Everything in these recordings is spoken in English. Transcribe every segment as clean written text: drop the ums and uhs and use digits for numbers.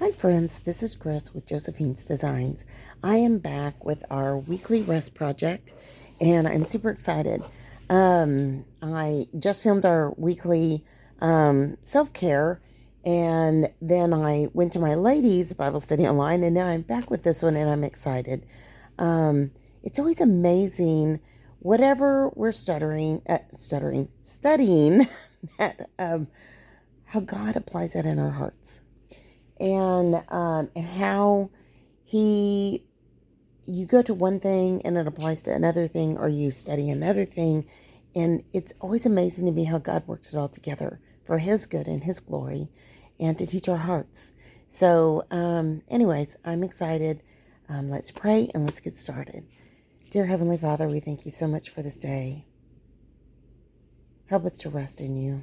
Hi friends, this is Kris with Josephine's Designs. I am back with our weekly rest project and I'm super excited. I just filmed our weekly self-care and then I went to my ladies Bible study online and now I'm back with this one and I'm excited. It's always amazing whatever we're studying that how God applies that in our hearts and how he you go to one thing and it applies to another thing, or you study another thing, and it's always amazing to me how God works it all together for his good and his glory and to teach our hearts. So anyways, I'm excited. Let's pray and let's get started. Dear Heavenly Father, we thank you so much for this day. Help us to rest in you.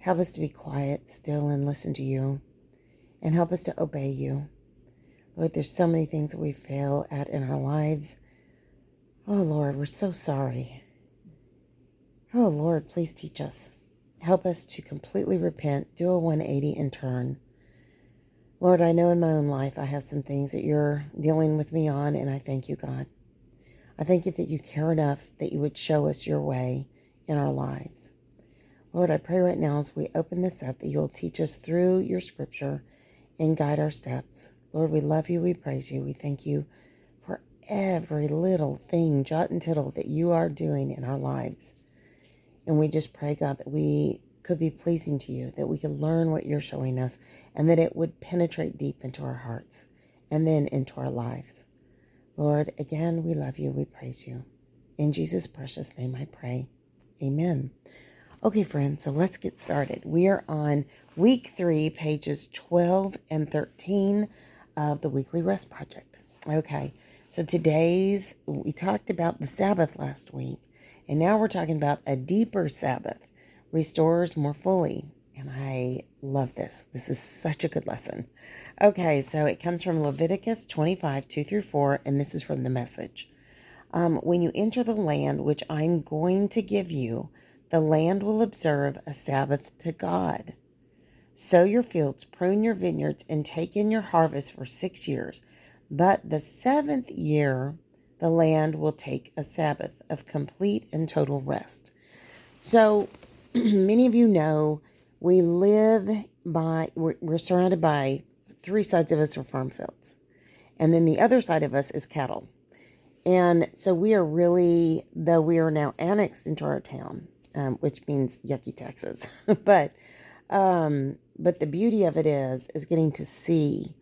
Help us to be quiet, still, and listen to you. And help us to obey you. Lord, there's so many things that we fail at in our lives. Oh, Lord, we're so sorry. Oh, Lord, please teach us. Help us to completely repent, do a 180 and turn. Lord, I know in my own life I have some things that you're dealing with me on, and I thank you, God. I thank you that you care enough that you would show us your way in our lives. Lord, I pray right now as we open this up that you'll teach us through your scripture and guide our steps. Lord, we love you, we praise you, we thank you for every little thing, jot and tittle, that you are doing in our lives. And we just pray, God, that we could be pleasing to you, that we could learn what you're showing us, and that it would penetrate deep into our hearts and then into our lives. Lord, again, we love you, we praise you. In Jesus' precious name I pray. Amen. Okay, friends, so let's get started. We are on week 3, pages 12 and 13 of the Weekly Rest Project. Okay, so we talked about the Sabbath last week, and now we're talking about a deeper Sabbath, restores more fully. And I love this. This is such a good lesson. Okay, so it comes from Leviticus 25, 2 through 4, and this is from the Message. When you enter the land which I'm going to give you, the land will observe a Sabbath to God. Sow your fields, prune your vineyards, and take in your harvest for 6 years. But the 7th year, the land will take a Sabbath of complete and total rest. So many of you know we're surrounded by 3 sides of us are farm fields. And then the other side of us is cattle. And so we are really, though we are now annexed into our town, which means yucky taxes. but the beauty of it is getting to see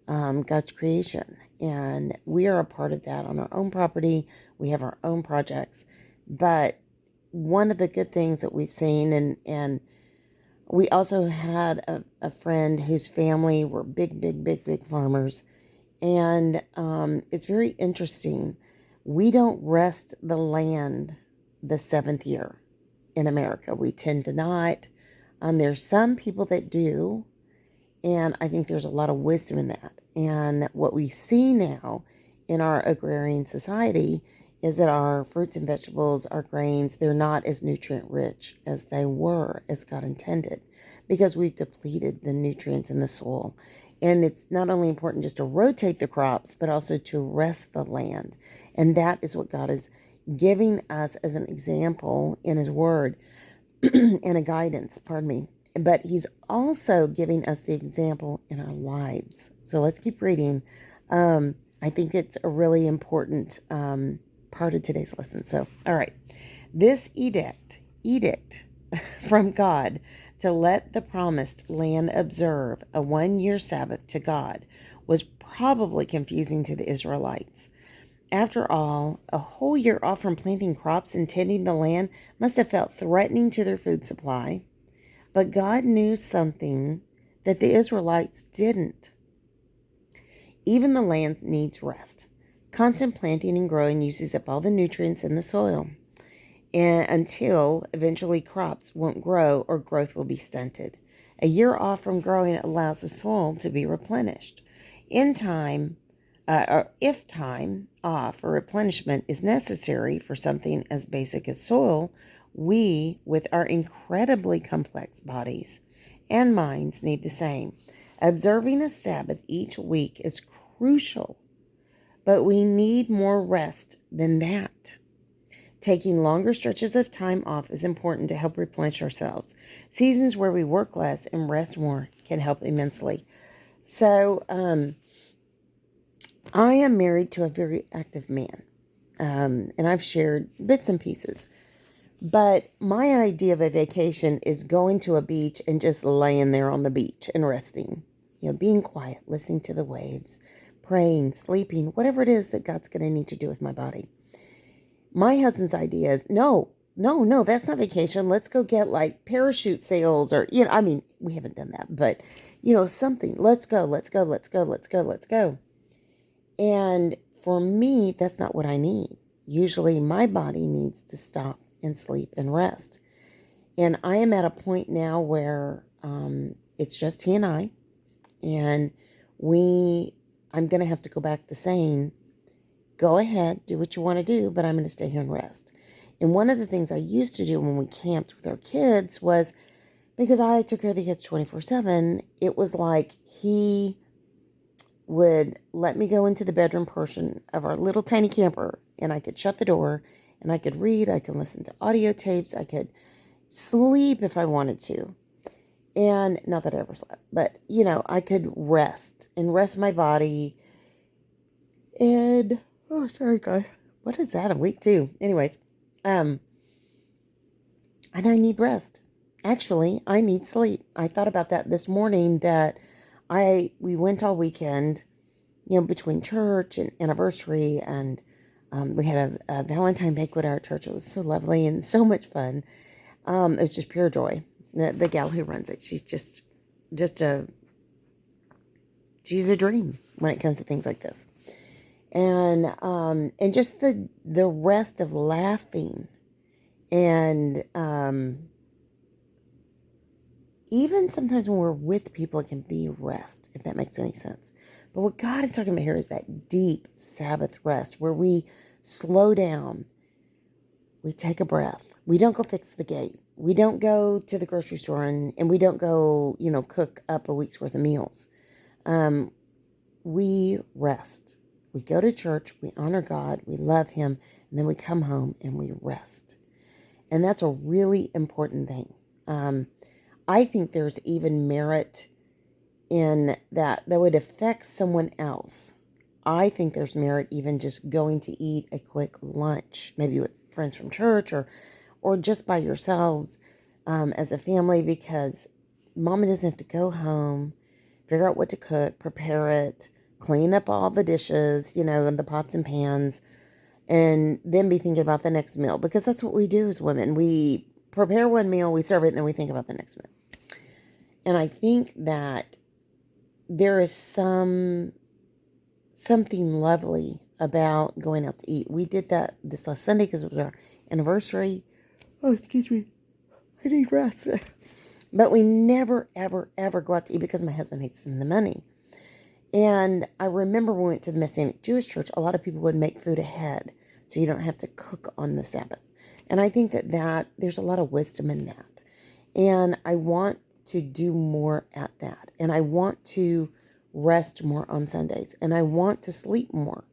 God's creation. And we are a part of that on our own property. We have our own projects. But one of the good things that we've seen, and we also had a friend whose family were big farmers. And it's very interesting. We don't rest the land the 7th year in America. We tend to not. There's some people that do, and I think there's a lot of wisdom in that. And what we see now in our agrarian society is that our fruits and vegetables, our grains, they're not as nutrient rich as they were, as God intended, because we've depleted the nutrients in the soil. And it's not only important just to rotate the crops, but also to rest the land. And that is what God is giving us as an example in his word and a guidance, But he's also giving us the example in our lives. So let's keep reading. I think it's a really important part of today's lesson. So, all right. This edict from God to let the promised land observe a 1-year Sabbath to God was probably confusing to the Israelites. After all, a whole year off from planting crops and tending the land must have felt threatening to their food supply. But God knew something that the Israelites didn't. Even the land needs rest. Constant planting and growing uses up all the nutrients in the soil, and until eventually crops won't grow or growth will be stunted. A year off from growing allows the soil to be replenished. If time off for replenishment is necessary for something as basic as soil, we, with our incredibly complex bodies and minds, need the same. Observing a Sabbath each week is crucial, but we need more rest than that. Taking longer stretches of time off is important to help replenish ourselves. Seasons where we work less and rest more can help immensely. So, I am married to a very active man, and I've shared bits and pieces. But my idea of a vacation is going to a beach and just laying there on the beach and resting. Being quiet, listening to the waves, praying, sleeping, whatever it is that God's going to need to do with my body. My husband's idea is, no, that's not vacation. Let's go get like parachute sails or, we haven't done that, but, something. Let's go. And for me, that's not what I need. Usually my body needs to stop and sleep and rest. And I am at a point now where it's just he and I. And I'm going to have to go back to saying, go ahead, do what you want to do, but I'm going to stay here and rest. And one of the things I used to do when we camped with our kids was, because I took care of the kids 24/7, it was like he would let me go into the bedroom portion of our little tiny camper, and I could shut the door, and I could read, I could listen to audio tapes, I could sleep if I wanted to. And not that I ever slept, but, I could rest my body. And, oh, sorry, guys. What is that? A week too. Anyways, and I need rest. Actually, I need sleep. I thought about that this morning, that we went all weekend, between church and anniversary, and we had a Valentine banquet at our church. It was so lovely and so much fun. It was just pure joy. The gal who runs it, she's just she's a dream when it comes to things like this. And just the rest of laughing, and even sometimes when we're with people, it can be rest, if that makes any sense. But what God is talking about here is that deep Sabbath rest where we slow down, we take a breath, we don't go fix the gate, we don't go to the grocery store, and we don't go, cook up a week's worth of meals. We rest. We go to church, we honor God, we love Him, and then we come home and we rest. And that's a really important thing. I think there's even merit in that would affect someone else. I think there's merit even just going to eat a quick lunch, maybe with friends from church or just by yourselves as a family, because Mama doesn't have to go home, figure out what to cook, prepare it, clean up all the dishes, and the pots and pans, and then be thinking about the next meal, because that's what we do as women. We prepare one meal, we serve it, and then we think about the next meal. And I think that there is something lovely about going out to eat. We did that this last Sunday because it was our anniversary. Oh, excuse me. I need rest. But we never, ever, ever go out to eat because my husband hates spending the money. And I remember when we went to the Messianic Jewish church, a lot of people would make food ahead so you don't have to cook on the Sabbath. And I think that there's a lot of wisdom in that. And I want to do more at that. And I want to rest more on Sundays. And I want to sleep more.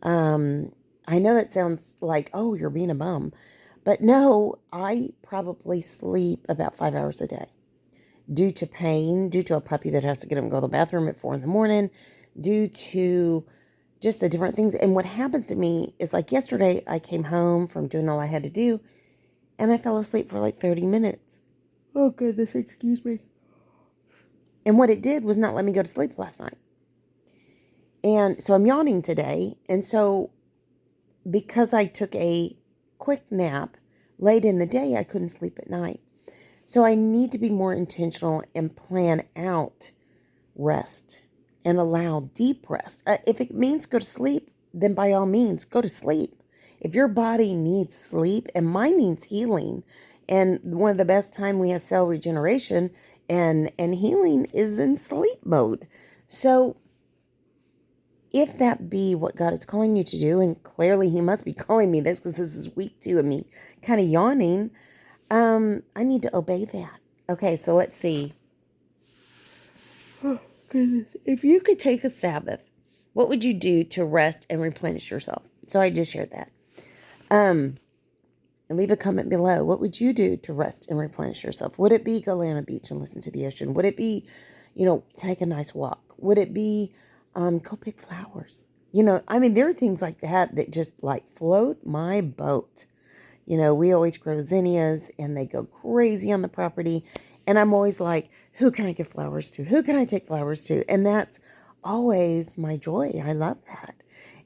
I know that sounds like, oh, you're being a bum. But no, I probably sleep about 5 hours a day. Due to pain, due to a puppy that has to get up and go to the bathroom at 4 a.m, due to just the different things. And what happens to me is, like yesterday, I came home from doing all I had to do, and I fell asleep for like 30 minutes. Oh, goodness, excuse me. And what it did was not let me go to sleep last night. And so I'm yawning today. And so because I took a quick nap late in the day, I couldn't sleep at night. So I need to be more intentional and plan out rest and allow deep rest. If it means go to sleep, then by all means, go to sleep. If your body needs sleep, and mine needs healing, and one of the best time we have cell regeneration and healing is in sleep mode. So if that be what God is calling you to do, and clearly He must be calling me this because this is week 2 of me kind of yawning, I need to obey that. Okay, so let's see. If you could take a Sabbath, what would you do to rest and replenish yourself? So I just shared that. And leave a comment below. What would you do to rest and replenish yourself? Would it be go lay on a beach and listen to the ocean? Would it be, take a nice walk? Would it be go pick flowers? There are things like that just like float my boat. We always grow zinnias and they go crazy on the property. And I'm always like, who can I give flowers to? Who can I take flowers to? And that's always my joy. I love that.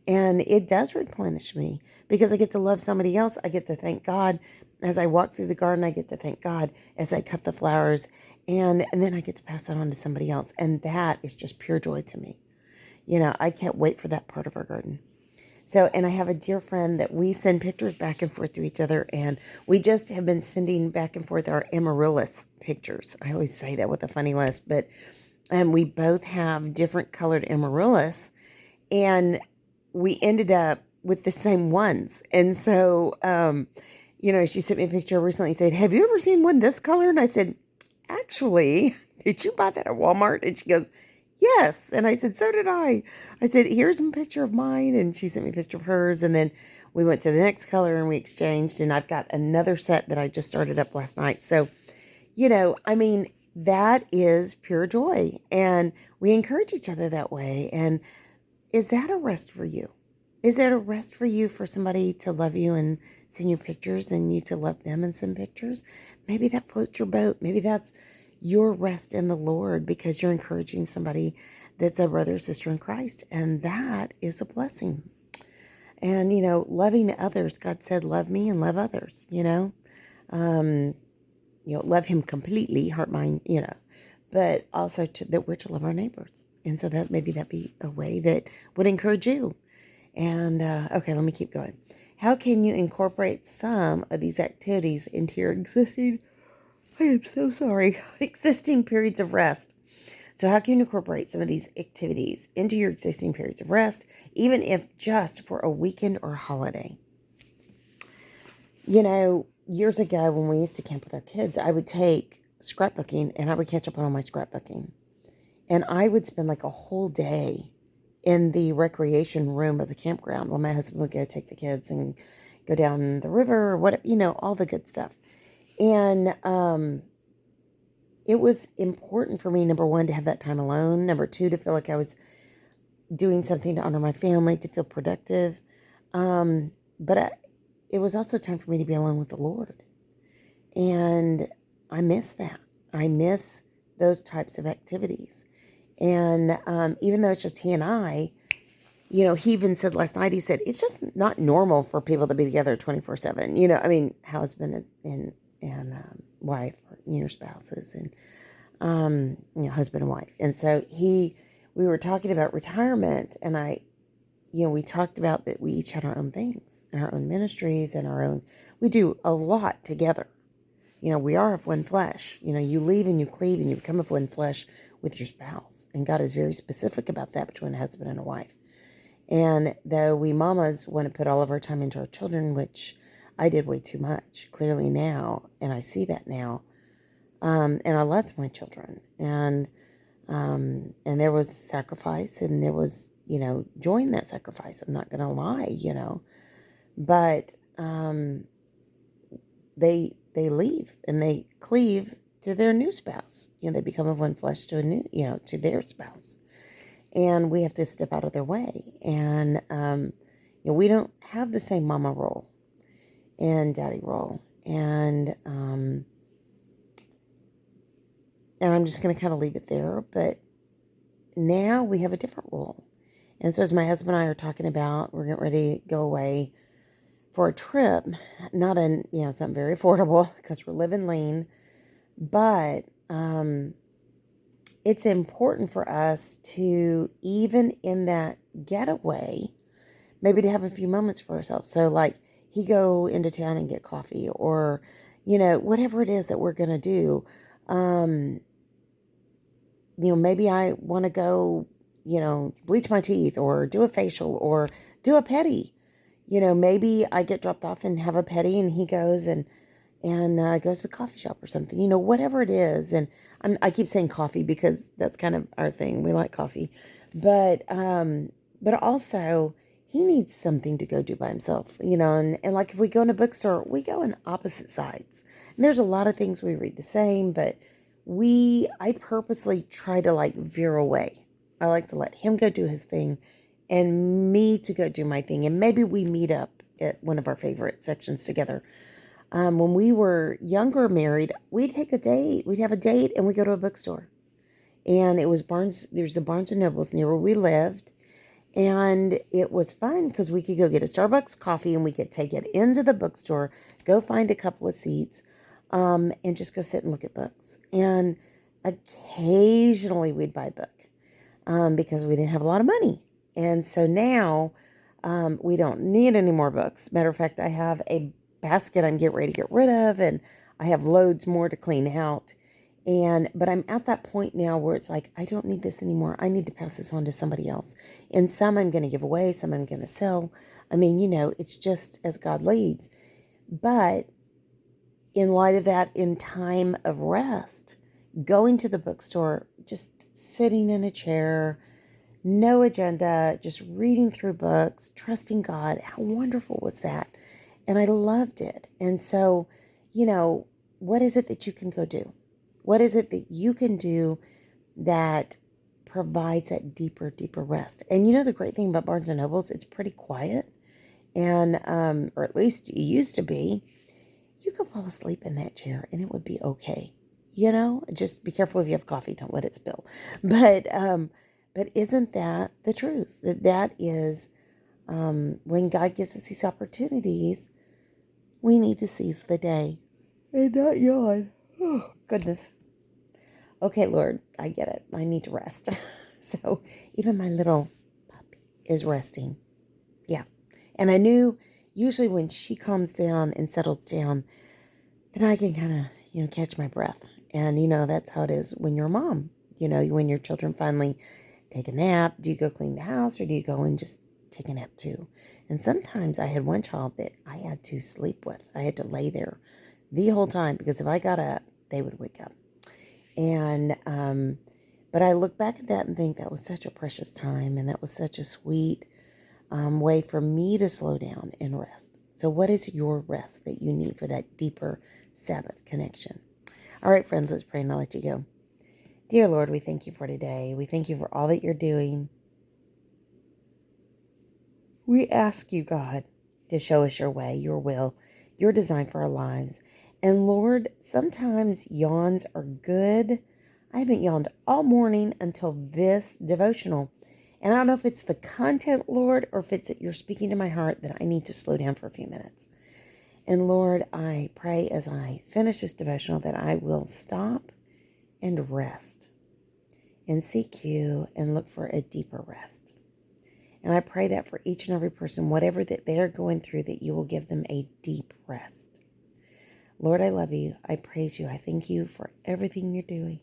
And it does replenish me because I get to love somebody else. I get to thank God. As I walk through the garden, I get to thank God as I cut the flowers. And then I get to pass that on to somebody else. And that is just pure joy to me. I can't wait for that part of our garden. So, and I have a dear friend that we send pictures back and forth to each other, and we just have been sending back and forth our amaryllis pictures. I always say that with a funny list, but we both have different colored amaryllis, and we ended up with the same ones. And so, she sent me a picture recently and said, have you ever seen one this color? And I said, actually, did you buy that at Walmart? And she goes, yes. And I said, so did I. I said, here's a picture of mine. And she sent me a picture of hers. And then we went to the next color and we exchanged. And I've got another set that I just started up last night. So, that is pure joy. And we encourage each other that way. And is that a rest for you? Is that a rest for you for somebody to love you and send you pictures and you to love them and send pictures? Maybe that floats your boat. Maybe that's your rest in the Lord because you're encouraging somebody that's a brother or sister in Christ. And that is a blessing. And, loving others, God said, love me and love others, love him completely, heart, mind, but also that we're to love our neighbors. And so that maybe that be a way that would encourage you. And, okay, let me keep going. How can you incorporate some of these activities into your existing periods of rest? So how can you incorporate some of these activities into your existing periods of rest, even if just for a weekend or a holiday? Years ago when we used to camp with our kids, I would take scrapbooking and I would catch up on all my scrapbooking. And I would spend like a whole day in the recreation room of the campground while my husband would go take the kids and go down the river or what, all the good stuff. And it was important for me, number one, to have that time alone. Number two, to feel like I was doing something to honor my family, to feel productive. It was also time for me to be alone with the Lord. And I miss that. I miss those types of activities. And even though it's just he and I, he even said last night, he said, it's just not normal for people to be together 24/7. Husband and wife, or, spouses and, husband and wife. And so we were talking about retirement, and we talked about that we each had our own things and our own ministries and we do a lot together. We are of one flesh. You leave and you cleave and you become of one flesh with your spouse. And God is very specific about that between a husband and a wife. And though we mamas want to put all of our time into our children, which I did way too much, clearly now, and I see that now. And I loved my children. And there was sacrifice and there was, joy in that sacrifice. I'm not going to lie, But they leave and they cleave to their new spouse. They become of one flesh to a new, to their spouse. And we have to step out of their way. And, we don't have the same mama role and daddy role. And I'm just going to kind of leave it there. But now we have a different role. And so as my husband and I are talking about, we're getting ready to go away for a trip, not in, something very affordable because we're living lean, but it's important for us to, even in that getaway, maybe to have a few moments for ourselves. So like he go into town and get coffee or, whatever it is that we're going to do. Maybe I want to go, bleach my teeth or do a facial or do a pedi. Maybe I get dropped off and have a pedi and he goes and, and goes to the coffee shop or something, whatever it is. And I keep saying coffee because that's kind of our thing. We like coffee, but also he needs something to go do by himself, and like if we go in a bookstore, we go in opposite sides. And there's a lot of things we read the same, but I purposely try to like veer away. I like to let him go do his thing and me to go do my thing. And maybe we meet up at one of our favorite sections together. When we were younger married, we'd take a date. We'd have a date and we go to a bookstore. And it was there's a Barnes and Nobles near where we lived. And it was fun because we could go get a Starbucks coffee and we could take it into the bookstore, go find a couple of seats, and just go sit and look at books. And occasionally we'd buy a book because we didn't have a lot of money. And so now we don't need any more books. Matter of fact, I have a basket I'm getting ready to get rid of, and I have loads more to clean out. But I'm at that point now where it's like, I don't need this anymore. I need to pass this on to somebody else. And some I'm going to give away, some I'm going to sell. I mean, it's just as God leads. But in light of that, in time of rest, going to the bookstore, just sitting in a chair, no agenda, just reading through books, trusting God. How wonderful was that? And I loved it. And so, what is it that you can go do? What is it that you can do that provides that deeper rest? And the great thing about Barnes & Nobles, it's pretty quiet. And, or at least it used to be. You could fall asleep in that chair and it would be okay. Just be careful if you have coffee, don't let it spill. But isn't that the truth? That is, when God gives us these opportunities, we need to seize the day and not yawn. Oh, goodness. Okay, Lord, I get it. I need to rest. So even my little puppy is resting. Yeah. And I knew usually when she calms down and settles down, then I can kind of, catch my breath. And, that's how it is when you're a mom. When your children finally take a nap, do you go clean the house or do you go and just take a nap too? And sometimes I had one child that I had to sleep with. I had to lay there the whole time because if I got up, they would wake up. And, but I look back at that and think that was such a precious time and that was such a sweet way for me to slow down and rest. So what is your rest that you need for that deeper Sabbath connection? All right, friends, let's pray and I'll let you go. Dear Lord, we thank you for today. We thank you for all that you're doing. We ask you, God, to show us your way, your will, your design for our lives. And Lord, sometimes yawns are good. I haven't yawned all morning until this devotional. And I don't know if it's the content, Lord, or if it's that you're speaking to my heart that I need to slow down for a few minutes. And Lord, I pray as I finish this devotional that I will stop and rest and seek you and look for a deeper rest. And I pray that for each and every person, whatever that they're going through, that you will give them a deep rest. Lord, I love you. I praise you. I thank you for everything you're doing.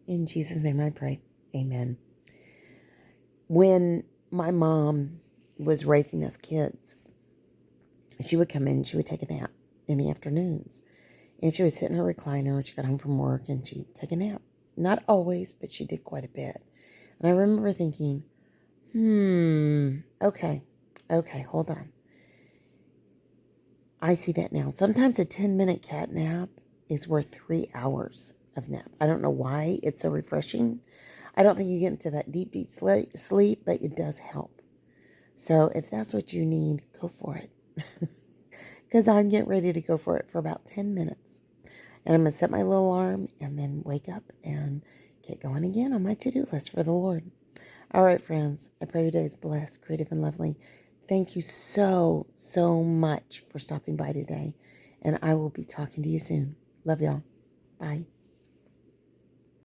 In Jesus' name I pray. Amen. When my mom was raising us kids, she would come in, she would take a nap in the afternoons. And she would sit in her recliner when she got home from work and she'd take a nap. Not always, but she did quite a bit. And I remember thinking, okay, hold on. I see that now. Sometimes a 10-minute cat nap is worth 3 hours of nap. I don't know why it's so refreshing. I don't think you get into that deep sleep, but it does help. So if that's what you need, go for it. Because I'm getting ready to go for it for about 10 minutes. And I'm going to set my little alarm and then wake up and get going again on my to-do list for the Lord. All right, friends. I pray your day is blessed, creative, and lovely. Thank you so much for stopping by today. And I will be talking to you soon. Love y'all. Bye.